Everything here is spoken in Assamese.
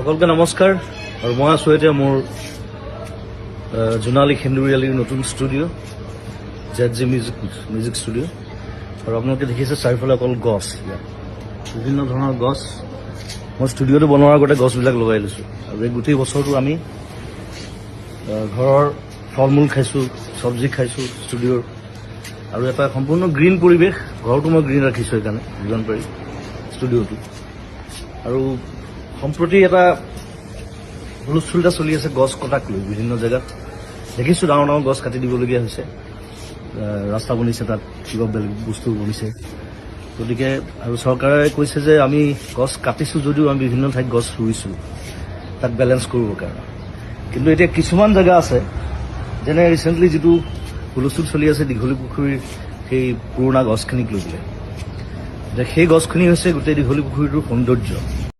সকলকে নমস্কাৰ আৰু মই আছোঁ এতিয়া মোৰ জোনালী সেন্দুৰীয়ালীৰ নতুন ষ্টুডিঅ' ZJ মিউজিক ষ্টুডিঅ' আৰু আপোনালোকে দেখিছে চাৰিওফালে অকল গছ, বিভিন্ন ধৰণৰ গছ। মই ষ্টুডিঅ'টো বনোৱাৰ আগতে গছবিলাক লগাই লৈছোঁ আৰু এই গোটেই বছৰটো আমি ঘৰৰ ফল মূল খাইছোঁ, চব্জি খাইছোঁ ষ্টুডিঅ'ৰ, আৰু এটা সম্পূৰ্ণ গ্ৰীণ পৰিৱেশ। ঘৰটো মই গ্ৰীণ ৰাখিছোঁ সেইকাৰণে যিমান পাৰি ষ্টুডিঅ'টো। আৰু সম্প্ৰতি এটা হুলস্থুল এটা চলি আছে গছ কটাক লৈ। বিভিন্ন জেগাত দেখিছোঁ ডাঙৰ ডাঙৰ গছ কাটি দিবলগীয়া হৈছে, ৰাস্তা বনিছে, তাত কিবা বেলেগ বস্তু বনিছে। গতিকে আৰু চৰকাৰে কৈছে যে আমি গছ কাটিছোঁ যদিও আমি বিভিন্ন ঠাইত গছ ৰুইছোঁ তাক বেলেঞ্চ কৰিবৰ কাৰণে। কিন্তু এতিয়া কিছুমান জেগা আছে, যেনে ৰিচেণ্টলি যিটো হুলস্থুল চলি আছে দীঘলী পুখুৰীৰ সেই পুৰণা গছখিনিক লৈ পেলাই। এতিয়া সেই গছখিনি হৈছে গোটেই দীঘলী পুখুৰীটোৰ সৌন্দৰ্য।